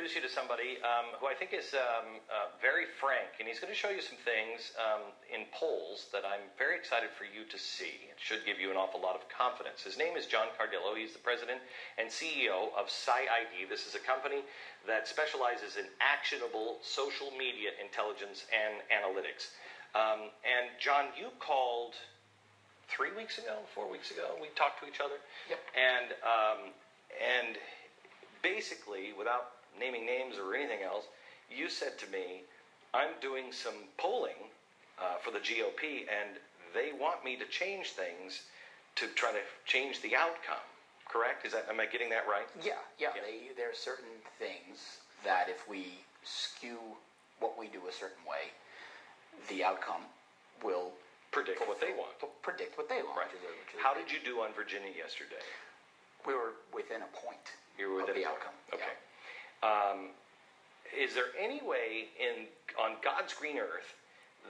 introduce you to somebody who I think is very frank, and he's going to show you some things in polls that I'm very excited for you to see. It should give you an awful lot of confidence. His name is John Cardillo. He's the president and CEO of Psyid. This is a company that specializes in actionable social media intelligence and analytics. And John, you called 3 weeks ago, 4 weeks ago. We talked to each other. Yep. And basically, without naming names or anything else, you said to me, I'm doing some polling for the GOP, and they want me to change things to try to change the outcome. Correct? Am I getting that right? Yeah. There are certain things that if we skew what we do a certain way, the outcome will predict what they want. Predict what they want. Right. How did you do on Virginia yesterday? We were within a point. You were within of the outcome. Okay. Yeah. Is there any way on God's green earth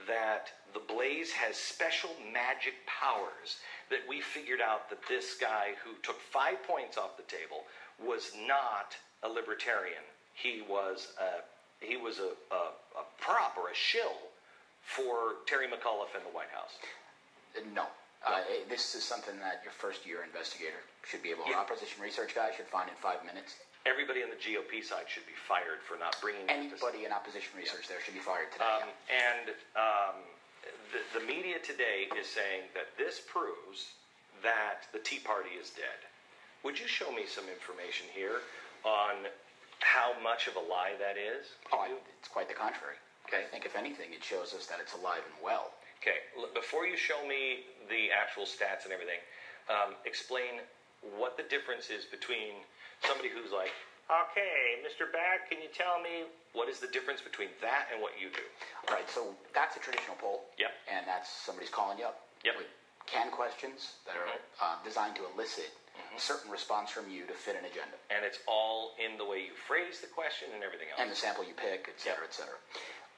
that the Blaze has special magic powers that we figured out that this guy who took 5 points off the table was not a libertarian? He was a prop or a shill for Terry McAuliffe in the White House. No. This is something that your first-year investigator should be able to. Yeah. Opposition research guy should find in 5 minutes. Everybody on the GOP side should be fired for not bringing anybody in opposition research there should be fired today. The media today is saying that this proves that the Tea Party is dead. Would you show me some information here on how much of a lie that is? It's quite the contrary. Okay. I think if anything, it shows us that it's alive and well. Okay, before you show me the actual stats and everything, explain what the difference is between somebody who's like, okay, Mr. Beck, can you tell me what is the difference between that and what you do? All right, so that's a traditional poll. Yep. And that's somebody's calling you up. Yep. With canned questions that are designed to elicit a certain response from you to fit an agenda. And it's all in the way you phrase the question and everything else. And the sample you pick, et cetera, et cetera.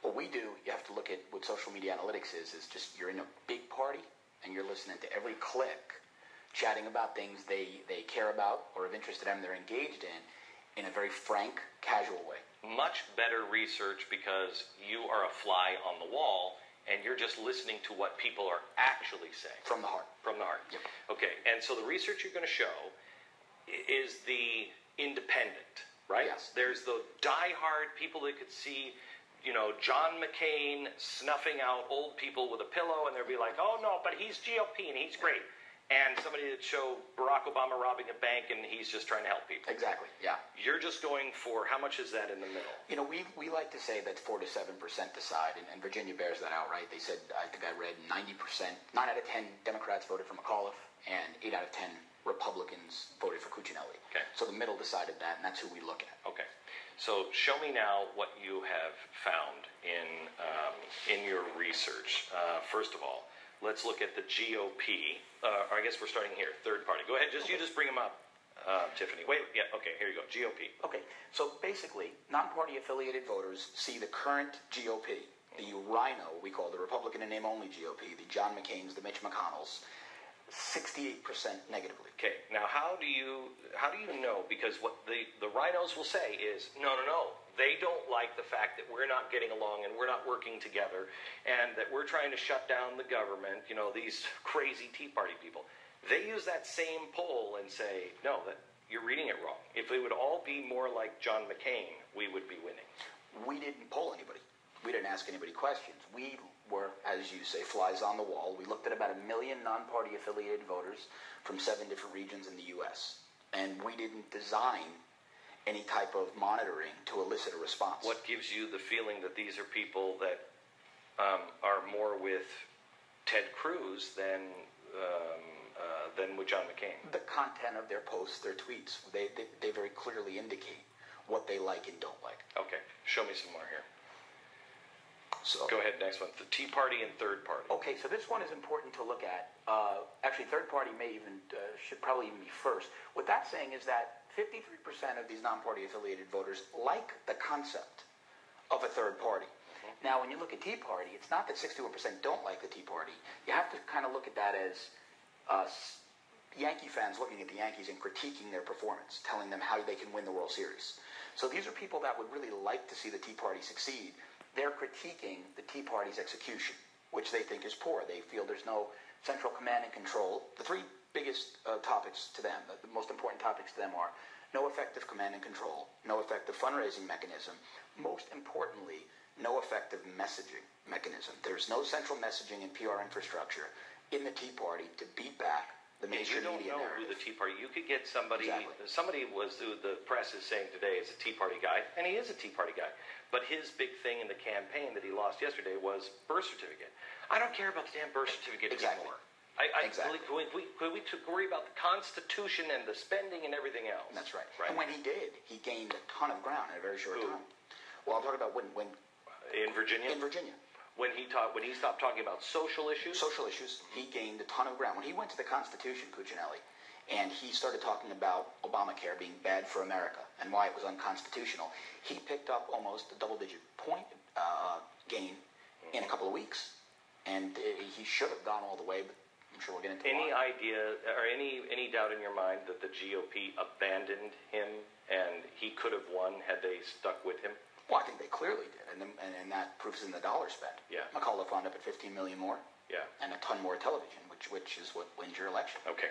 What we do, you have to look at what social media analytics is just you're in a big party and you're listening to every click, chatting about things they care about or of interest to them they're engaged in a very frank, casual way. Much better research because you are a fly on the wall and you're just listening to what people are actually saying. From the heart. From the heart. Yep. Okay, and so the research you're going to show is the independent, right? Yes. There's the diehard people that could see, John McCain snuffing out old people with a pillow, and they'll be like, oh no, but he's GOP and he's great. And somebody that show Barack Obama robbing a bank and he's just trying to help people. Exactly, yeah. You're just going for, how much is that in the middle? We like to say that 4 to 7% decide, and Virginia bears that out, right? They said, I think I read 90%, 9 out of 10 Democrats voted for McAuliffe, and 8 out of 10 Republicans voted for Cuccinelli. Okay. So the middle decided that, and that's who we look at. Okay. So show me now what you have found in your research. First of all, let's look at the GOP. Or I guess we're starting here, third party. Go ahead, you just bring them up, Tiffany. Wait, yeah, okay, here you go, GOP. Okay, so basically, non-party affiliated voters see the current GOP, the Rhino, we call the Republican and name-only GOP, the John McCain's, the Mitch McConnells, 68% negatively. Okay, now how do you know? Because what the rhinos will say is, no, they don't like the fact that we're not getting along and we're not working together and that we're trying to shut down the government, these crazy Tea Party people. They use that same poll and say, no, that you're reading it wrong. If it would all be more like John McCain, we would be winning. We didn't poll anybody. We didn't ask anybody questions. We were, as you say, flies on the wall. We looked at about 1 million non-party affiliated voters from 7 different regions in the U.S. And we didn't design any type of monitoring to elicit a response. What gives you the feeling that these are people that are more with Ted Cruz than with John McCain? The content of their posts, their tweets, they very clearly indicate what they like and don't like. Okay, show me some more here. So, go ahead, next one. The Tea Party and third party. Okay, so this one is important to look at. Actually, third party should probably even be first. What that's saying is that 53% of these non-party affiliated voters like the concept of a third party. Now, when you look at Tea Party, it's not that 61% don't like the Tea Party. You have to kind of look at that as Yankee fans looking at the Yankees and critiquing their performance, telling them how they can win the World Series. So these are people that would really like to see the Tea Party succeed. They're critiquing the Tea Party's execution, which they think is poor. They feel there's no central command and control. The three biggest topics to them, the most important topics to them are no effective command and control, no effective fundraising mechanism, most importantly, no effective messaging mechanism. There's no central messaging and PR infrastructure in the Tea Party to beat back the mainstream media narrative. You don't know who the Tea Party. You could get somebody. Exactly. Somebody was who the press is saying today is a Tea Party guy, and he is a Tea Party guy. But his big thing in the campaign that he lost yesterday was birth certificate. I don't care about the damn birth certificate anymore. Exactly. We worry about the Constitution and the spending and everything else. That's right. And when he did, he gained a ton of ground in a very short time. Well, I'm talking about when in Virginia. In Virginia. When he stopped talking about social issues? Social issues, he gained a ton of ground. When he went to the Constitution, Cuccinelli, and he started talking about Obamacare being bad for America and why it was unconstitutional, he picked up almost a double-digit point gain in a couple of weeks. And he should have gone all the way, but I'm sure we'll get into any idea or any doubt in your mind that the GOP abandoned him and he could have won had they stuck with him? Well, I think they clearly did, and that proves in the dollar spent. Yeah. McAuliffe wound up at 15 million more. Yeah. And a ton more television, which is what wins your election. Okay.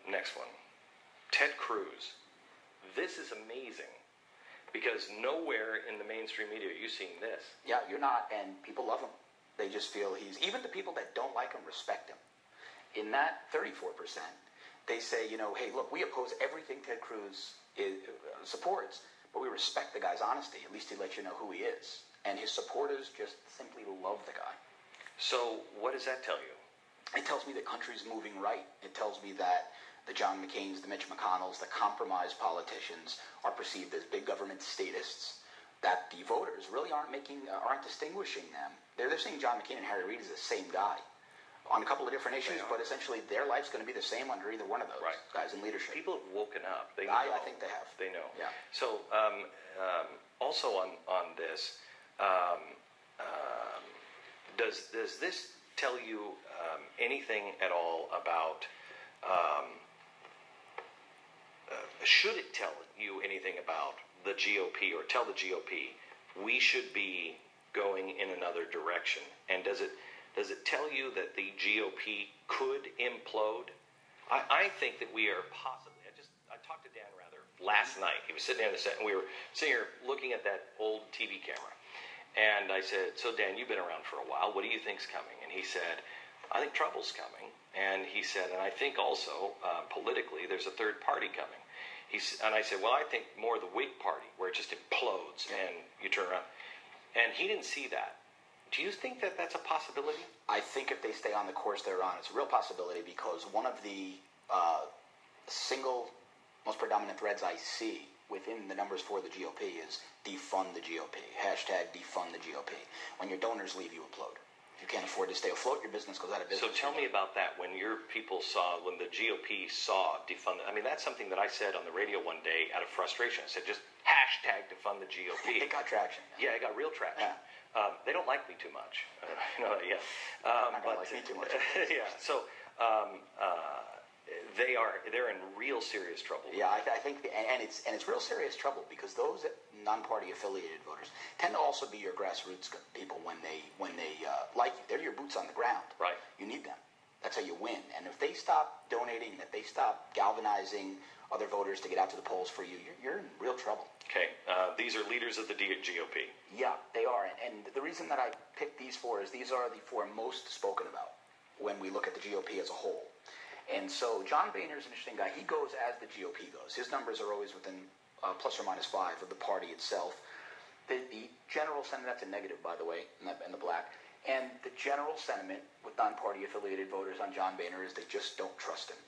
Next one. Ted Cruz. This is amazing because nowhere in the mainstream media are you seeing this. Yeah, you're not, and people love him. They just feel even the people that don't like him respect him. In that 34%, they say, hey, look, we oppose everything Ted Cruz supports, but we respect the guy's honesty. At least he lets you know who he is. And his supporters just simply love the guy. So what does that tell you? It tells me the country's moving right. It tells me that the John McCains, the Mitch McConnells, the compromised politicians are perceived as big government statists, that the voters really aren't distinguishing them. They're saying John McCain and Harry Reid is the same guy on a couple of different issues, but essentially their life's going to be the same under either one of those guys in leadership. People have woken up. They know. I think they have. They know. Yeah. So also on this, does this tell you anything at all about? Should it tell you anything about the GOP or tell the GOP we should be going in another direction? And does it tell you that the GOP could implode? I think that we are possibly. I talked to Dan Rather last night. He was sitting there on the set, and we were sitting here looking at that old TV camera. And I said, "So Dan, you've been around for a while. What do you think's coming?" And he said, "I think trouble's coming." And he said, "And I think also politically, there's a third party coming." And I said, "Well, I think more the Whig Party, where it just implodes and you turn around." And he didn't see that. Do you think that that's a possibility? I think if they stay on the course they're on, it's a real possibility because one of the single most predominant threads I see within the numbers for the GOP is defund the GOP. Hashtag defund the GOP. When your donors leave, you implode. If you can't afford to stay afloat, your business goes out of business. So tell me about that. When your people when the GOP saw defund, I mean, that's something that I said on the radio one day out of frustration. I said, just hashtag defund the GOP. It got traction. Yeah, it got real traction. Yeah. They don't like me too much. Yeah. Not gonna like me too much. Yeah. So they're in real serious trouble. Yeah, I think, and it's real serious trouble because those non-party affiliated voters tend to also be your grassroots people when they like you. They're your boots on the ground. Right. You need them. That's how you win. And if they stop donating, if they stop galvanizing other voters to get out to the polls for you, you're in real trouble. Okay. These are leaders of the GOP. Yeah, they are. And the reason that I picked these four is these are the four most spoken about when we look at the GOP as a whole. And so John Boehner is an interesting guy. He goes as the GOP goes. His numbers are always within plus or minus 5 of the party itself. The general sentiment, that's a negative, by the way, in the black. And the general sentiment with non-party affiliated voters on John Boehner is they just don't trust him.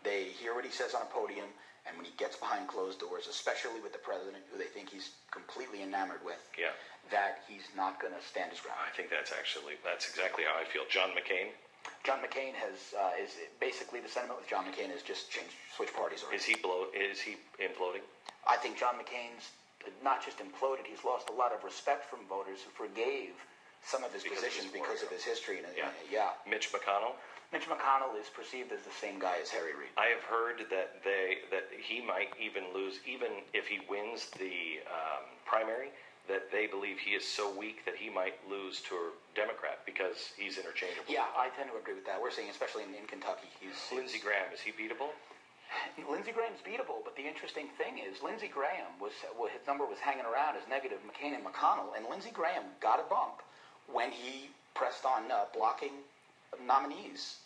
They hear what he says on a podium, and when he gets behind closed doors, especially with the president, who they think he's completely enamored with, that he's not going to stand his ground. I think that's exactly how I feel. John McCain? John McCain is basically the sentiment with John McCain is just switch parties. Is he imploding? I think John McCain's not just imploded, he's lost a lot of respect from voters who forgave some of his positions because of his history. Yeah. Mitch McConnell? Mitch McConnell is perceived as the same guy as Harry Reid. I have heard that he might even lose, even if he wins the primary, that they believe he is so weak that he might lose to a Democrat because he's interchangeable. Yeah, I tend to agree with that. We're seeing, especially in Kentucky, Lindsey Graham, is he beatable? Lindsey Graham's beatable, but the interesting thing is Lindsey Graham his number was hanging around as negative McCain and McConnell, and Lindsey Graham got a bump when he pressed on blocking nominees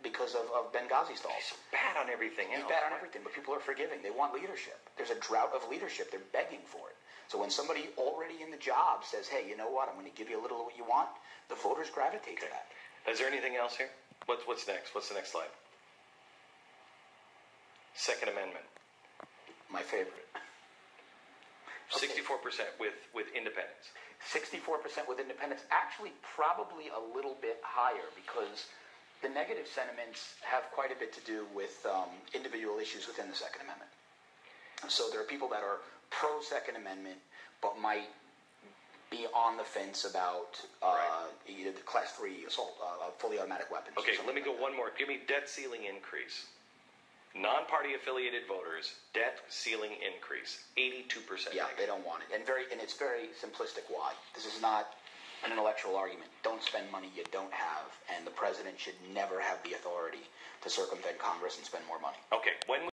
because of Benghazi stalls. He's bad on everything else. He's bad on everything, but people are forgiving. They want leadership. There's a drought of leadership. They're begging for it. So when somebody already in the job says, hey, you know what, I'm going to give you a little of what you want, the voters gravitate to that. Is there anything else here? What's next? What's the next slide? Second Amendment. My favorite. 64% with independents. 64% with independents. Actually, probably a little bit higher because the negative sentiments have quite a bit to do with individual issues within the Second Amendment. So there are people that are pro-Second Amendment but might be on the fence about either the Class 3 assault, fully automatic weapons. Okay, let me go one more. Give me debt ceiling increase. Non-party affiliated voters, debt ceiling increase, 82%. Yeah, they don't want it, and it's very simplistic. Why? This is not an intellectual argument. Don't spend money you don't have, and the president should never have the authority to circumvent Congress and spend more money. Okay, when